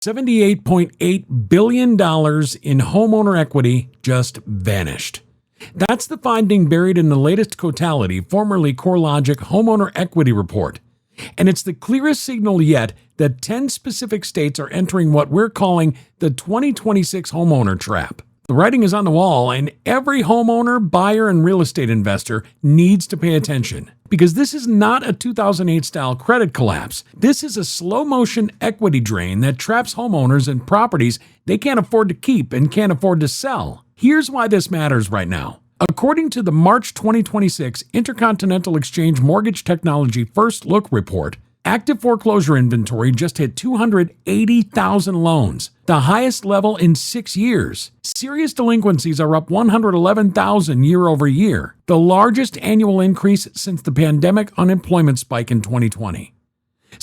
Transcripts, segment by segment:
$78.8 billion in homeowner equity just vanished. That's the finding buried in the latest Cotality, formerly CoreLogic, homeowner equity report. And it's the clearest signal yet that 10 specific states are entering what we're calling the 2026 homeowner trap. The writing is on the wall, and every homeowner, buyer, and real estate investor needs to pay attention. Because this is not a 2008-style credit collapse. This is a slow-motion equity drain that traps homeowners in properties they can't afford to keep and can't afford to sell. Here's why this matters right now. According to the March 2026 Intercontinental Exchange Mortgage Technology First Look report, active foreclosure inventory just hit 280,000 loans, the highest level in 6 years. Serious delinquencies are up 111,000 year over year, the largest annual increase since the pandemic unemployment spike in 2020.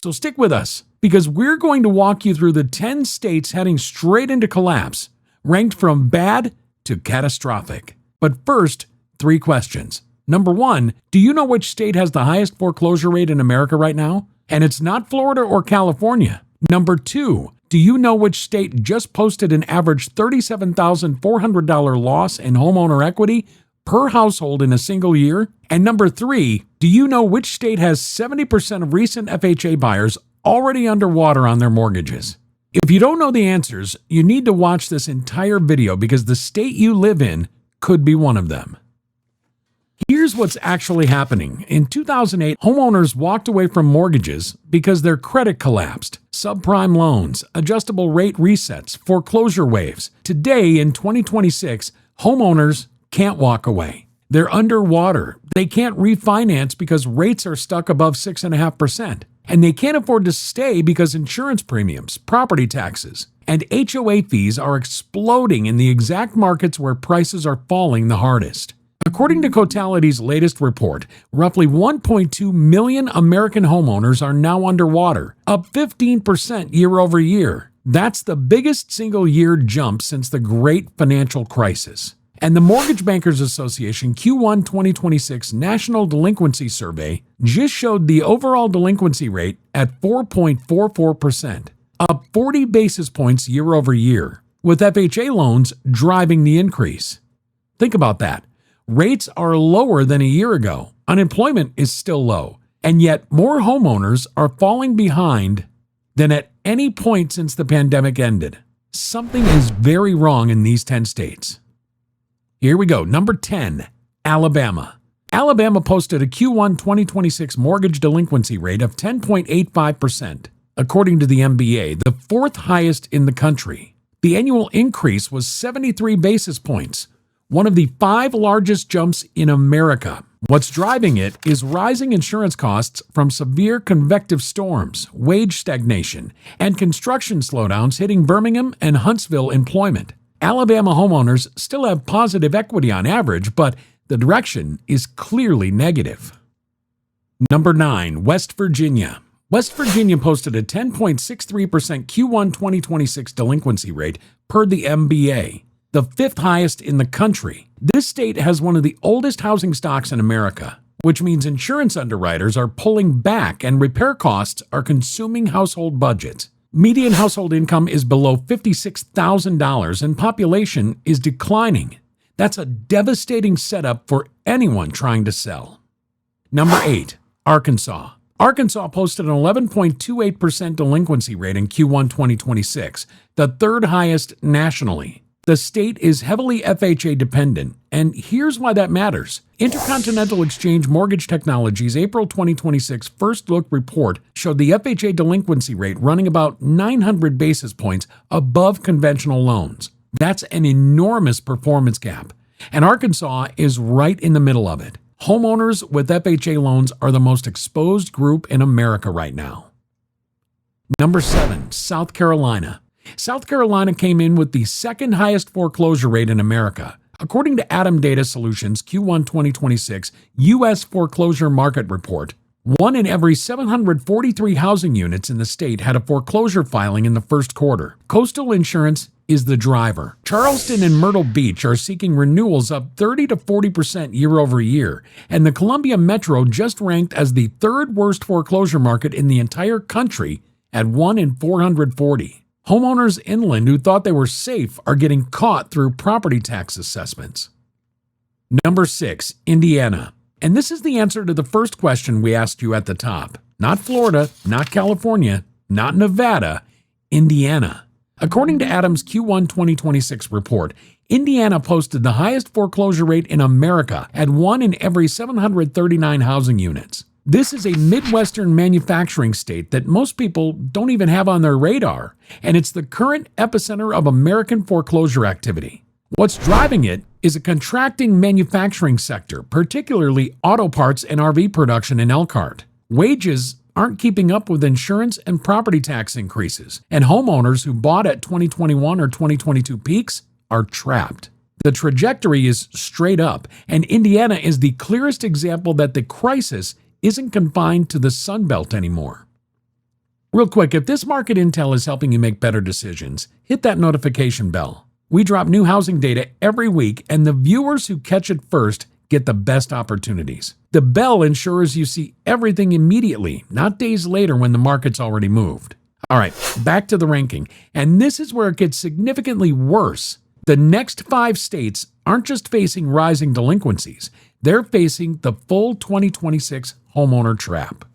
So stick with us, because we're going to walk you through the 10 states heading straight into collapse, ranked from bad to catastrophic. But first, 3 questions. Number 1, do you know which state has the highest foreclosure rate in America right now? And it's not Florida or California. Number 2, do you know which state just posted an average $37,400 loss in homeowner equity per household in a single year? And number 3, do you know which state has 70% of recent FHA buyers already underwater on their mortgages? If you don't know the answers, you need to watch this entire video because the state you live in could be one of them. Here's what's actually happening. In 2008, homeowners walked away from mortgages because their credit collapsed. Subprime loans, adjustable rate resets, foreclosure waves. Today, in 2026, homeowners can't walk away. They're underwater. They can't refinance because rates are stuck above 6.5%. And they can't afford to stay because insurance premiums, property taxes, and HOA fees are exploding in the exact markets where prices are falling the hardest. According to Cotality's latest report, roughly 1.2 million American homeowners are now underwater, up 15% year over year. That's the biggest single-year jump since the Great Financial Crisis. And the Mortgage Bankers Association Q1 2026 National Delinquency Survey just showed the overall delinquency rate at 4.44%, up 40 basis points year over year, with FHA loans driving the increase. Think about that. Rates are lower than a year ago. Unemployment is still low, and yet more homeowners are falling behind than at any point since the pandemic ended. Something is very wrong in these 10 states. Here we go. Number 10, Alabama. Alabama posted a Q1 2026 mortgage delinquency rate of 10.85%, according to the MBA, the 4th highest in the country. The annual increase was 73 basis points, one of the 5 largest jumps in America. What's driving it is rising insurance costs from severe convective storms, wage stagnation, and construction slowdowns hitting Birmingham and Huntsville employment. Alabama homeowners still have positive equity on average, but the direction is clearly negative. Number 9, West Virginia. West Virginia posted a 10.63% Q1 2026 delinquency rate per the MBA, the 5th highest in the country. This state has one of the oldest housing stocks in America, which means insurance underwriters are pulling back and repair costs are consuming household budgets. Median household income is below $56,000 and population is declining. That's a devastating setup for anyone trying to sell. Number 8, Arkansas. Arkansas posted an 11.28% delinquency rate in Q1 2026, the 3rd highest nationally. The state is heavily FHA dependent, and here's why that matters. Intercontinental Exchange Mortgage Technology's April 2026 First Look report showed the FHA delinquency rate running about 900 basis points above conventional loans. That's an enormous performance gap, and Arkansas is right in the middle of it. Homeowners with FHA loans are the most exposed group in America right now. Number 7, South Carolina. South Carolina came in with the 2nd highest foreclosure rate in America. According to ATTOM Data Solutions Q1 2026 U.S. Foreclosure Market Report, 1 in every 743 housing units in the state had a foreclosure filing in the first quarter. Coastal insurance is the driver. Charleston and Myrtle Beach are seeking renewals up 30 to 40% year over year, and the Columbia Metro just ranked as the 3rd worst foreclosure market in the entire country at 1 in 440. Homeowners inland who thought they were safe are getting caught through property tax assessments. Number 6, Indiana. And this is the answer to the first question we asked you at the top. Not Florida, not California, not Nevada, Indiana. According to ATTOM's Q1 2026 report, Indiana posted the highest foreclosure rate in America at 1 in every 739 housing units. This is a Midwestern manufacturing state that most people don't even have on their radar, and it's the current epicenter of American foreclosure activity. What's driving it is a contracting manufacturing sector, particularly auto parts and RV production in Elkhart. Wages aren't keeping up with insurance and property tax increases, and homeowners who bought at 2021 or 2022 peaks are trapped. The trajectory is straight up, and Indiana is the clearest example that the crisis isn't confined to the Sun Belt anymore. Real quick, if this market intel is helping you make better decisions, hit that notification bell. We drop new housing data every week, and the viewers who catch it first get the best opportunities. The bell ensures you see everything immediately, not days later when the market's already moved. All right, back to the ranking, and this is where it gets significantly worse. The next 5 states aren't just facing rising delinquencies, they're facing the full 2026 homeowner trap.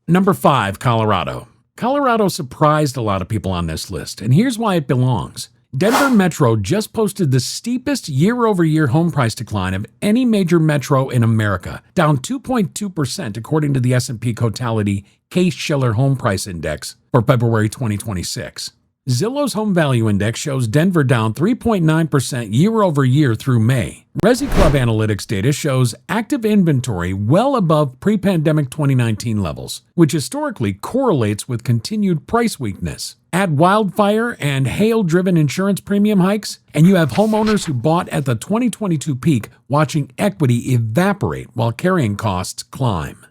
Number 5, Colorado. Colorado surprised a lot of people on this list, and here's why it belongs. Denver Metro just posted the steepest year-over-year home price decline of any major metro in America, down 2.2% according to the S&P Cotality Case-Shiller Home Price Index for February 2026. Zillow's Home Value Index shows Denver down 3.9% year-over-year through May. ResiClub Analytics data shows active inventory well above pre-pandemic 2019 levels, which historically correlates with continued price weakness. Add wildfire and hail-driven insurance premium hikes, and you have homeowners who bought at the 2022 peak watching equity evaporate while carrying costs climb.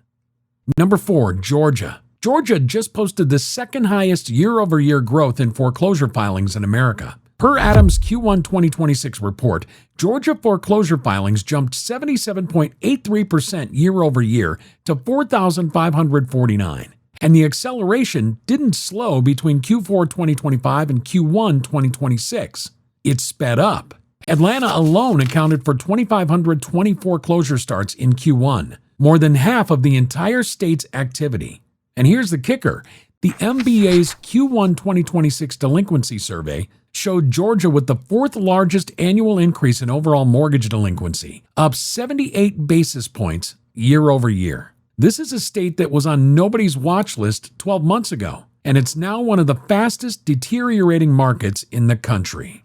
Number 4, Georgia. Georgia just posted the second highest year-over-year growth in foreclosure filings in America. Per ATTOM's Q1 2026 report, Georgia foreclosure filings jumped 77.83% year-over-year to 4,549. And the acceleration didn't slow between Q4 2025 and Q1 2026. It sped up. Atlanta alone accounted for 2,520 foreclosure starts in Q1, more than half of the entire state's activity. And here's the kicker. The MBA's Q1 2026 delinquency survey showed Georgia with the 4th largest annual increase in overall mortgage delinquency, up 78 basis points year over year. This is a state that was on nobody's watch list 12 months ago, and it's now one of the fastest deteriorating markets in the country.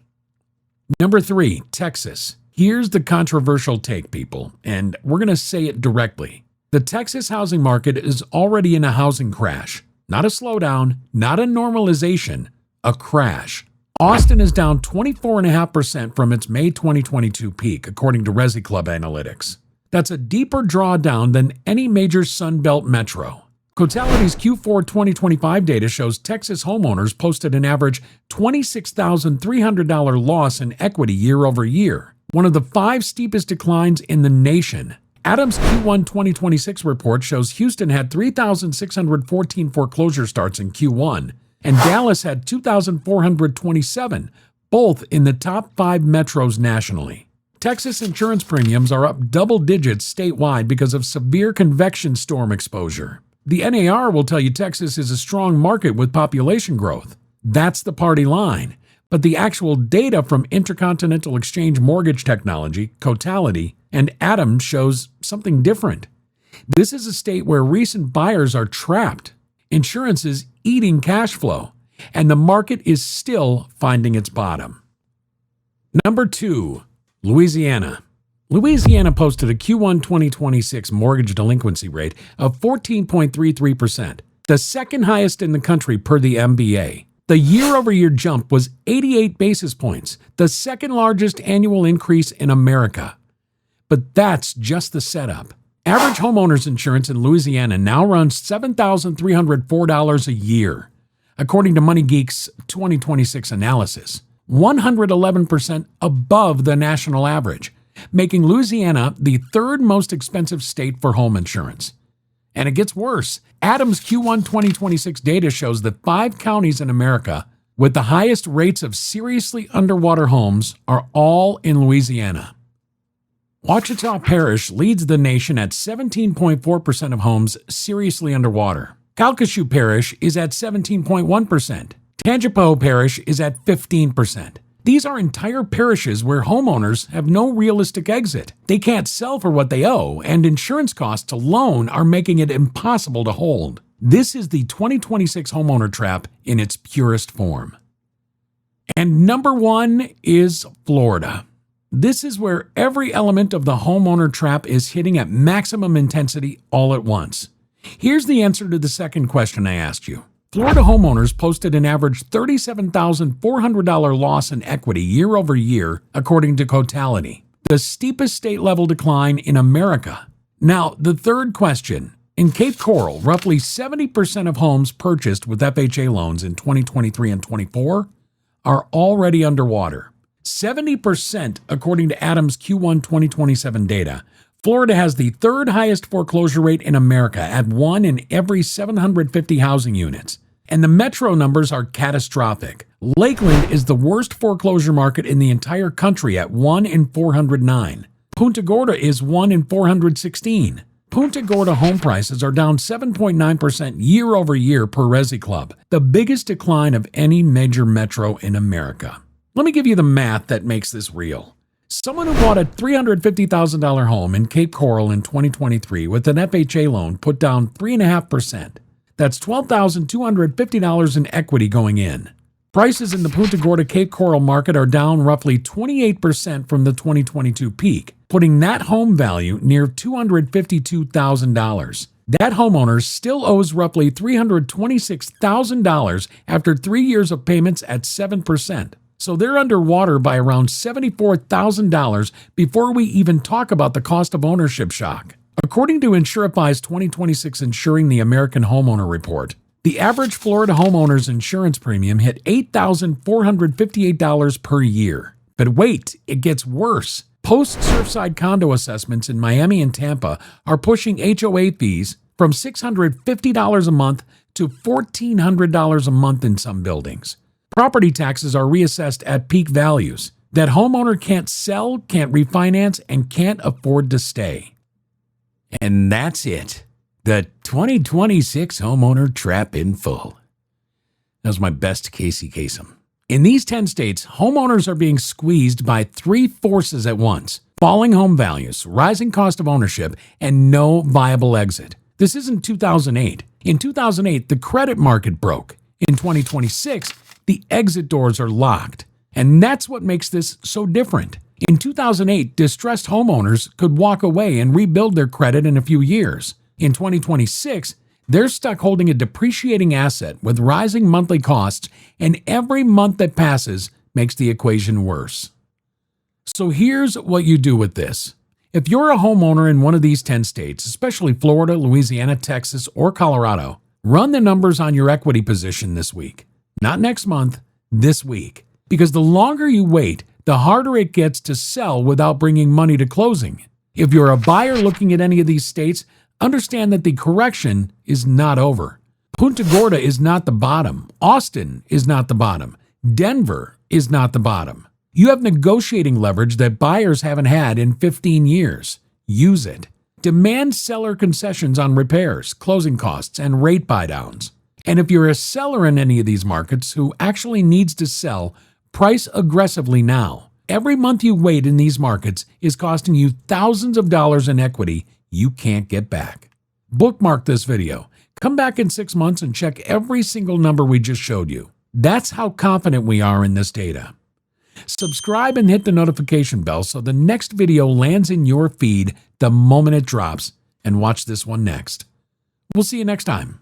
Number 3, Texas. Here's the controversial take, people, and we're going to say it directly. The Texas housing market is already in a housing crash. Not a slowdown, not a normalization, a crash. Austin is down 24.5% from its May 2022 peak, according to ResiClub Analytics. That's a deeper drawdown than any major Sun Belt metro. Cotality's Q4 2025 data shows Texas homeowners posted an average $26,300 loss in equity year over year, one of the 5 steepest declines in the nation. ATTOM's Q1 2026 report shows Houston had 3,614 foreclosure starts in Q1, and Dallas had 2,427, both in the top 5 metros nationally. Texas insurance premiums are up double digits statewide because of severe convection storm exposure. The NAR will tell you Texas is a strong market with population growth. That's the party line. But the actual data from Intercontinental Exchange Mortgage Technology, Cotality, and ATTOM shows something different. This is a state where recent buyers are trapped. Insurance is eating cash flow, and the market is still finding its bottom. Number 2, Louisiana. Louisiana posted a Q1 2026 mortgage delinquency rate of 14.33%, the second highest in the country per the MBA. The year-over-year jump was 88 basis points, the second largest annual increase in America. But that's just the setup. Average homeowners insurance in Louisiana now runs $7,304 a year, according to MoneyGeek's 2026 analysis, 111% above the national average, making Louisiana the 3rd most expensive state for home insurance. And it gets worse. ATTOM's Q1 2026 data shows that 5 counties in America with the highest rates of seriously underwater homes are all in Louisiana. Ouachita Parish leads the nation at 17.4% of homes seriously underwater. Calcasieu Parish is at 17.1%. Tangipahoa Parish is at 15%. These are entire parishes where homeowners have no realistic exit. They can't sell for what they owe, and insurance costs alone are making it impossible to hold. This is the 2026 homeowner trap in its purest form. And number 1 is Florida. This is where every element of the homeowner trap is hitting at maximum intensity all at once. Here's the answer to the second question I asked you. Florida homeowners posted an average $37,400 loss in equity year over year, according to Cotality, the steepest state-level decline in America. Now, the third question. In Cape Coral, roughly 70% of homes purchased with FHA loans in 2023 and 24 are already underwater. 70% according to ATTOM's Q1 2027 data. Florida has the third highest foreclosure rate in America at 1 in every 750 housing units. And the metro numbers are catastrophic. Lakeland is the worst foreclosure market in the entire country at 1 in 409. Punta Gorda is 1 in 416. Punta Gorda home prices are down 7.9% year over year per ResiClub, the biggest decline of any major metro in America. Let me give you the math that makes this real. Someone who bought a $350,000 home in Cape Coral in 2023 with an FHA loan put down 3.5%. That's $12,250 in equity going in. Prices in the Punta Gorda Cape Coral market are down roughly 28% from the 2022 peak, putting that home value near $252,000. That homeowner still owes roughly $326,000 after 3 years of payments at 7%. So they're underwater by around $74,000 before we even talk about the cost of ownership shock. According to Insurify's 2026 Insuring the American Homeowner Report, the average Florida homeowner's insurance premium hit $8,458 per year. But wait, it gets worse. Post-Surfside condo assessments in Miami and Tampa are pushing HOA fees from $650 a month to $1,400 a month in some buildings. Property taxes are reassessed at peak values. That homeowner can't sell, can't refinance, and can't afford to stay. And that's it. The 2026 homeowner trap in full. That was my best Casey Kasem. In these 10 states, homeowners are being squeezed by 3 forces at once: falling home values, rising cost of ownership, and no viable exit. This isn't 2008. In 2008, the credit market broke. In 2026, the exit doors are locked. And that's what makes this so different. In 2008, distressed homeowners could walk away and rebuild their credit in a few years. In 2026, they're stuck holding a depreciating asset with rising monthly costs, and every month that passes makes the equation worse. So here's what you do with this. If you're a homeowner in one of these 10 states, especially Florida, Louisiana, Texas, or Colorado, run the numbers on your equity position this week. Not next month, this week. Because the longer you wait, the harder it gets to sell without bringing money to closing. If you're a buyer looking at any of these states, understand that the correction is not over. Punta Gorda is not the bottom. Austin is not the bottom. Denver is not the bottom. You have negotiating leverage that buyers haven't had in 15 years. Use it. Demand seller concessions on repairs, closing costs, and rate buydowns. And if you're a seller in any of these markets who actually needs to sell, price aggressively now. Every month you wait in these markets is costing you thousands of dollars in equity you can't get back. Bookmark this video. Come back in 6 months and check every single number we just showed you. That's how confident we are in this data. Subscribe and hit the notification bell so the next video lands in your feed the moment it drops, and watch this one next. We'll see you next time.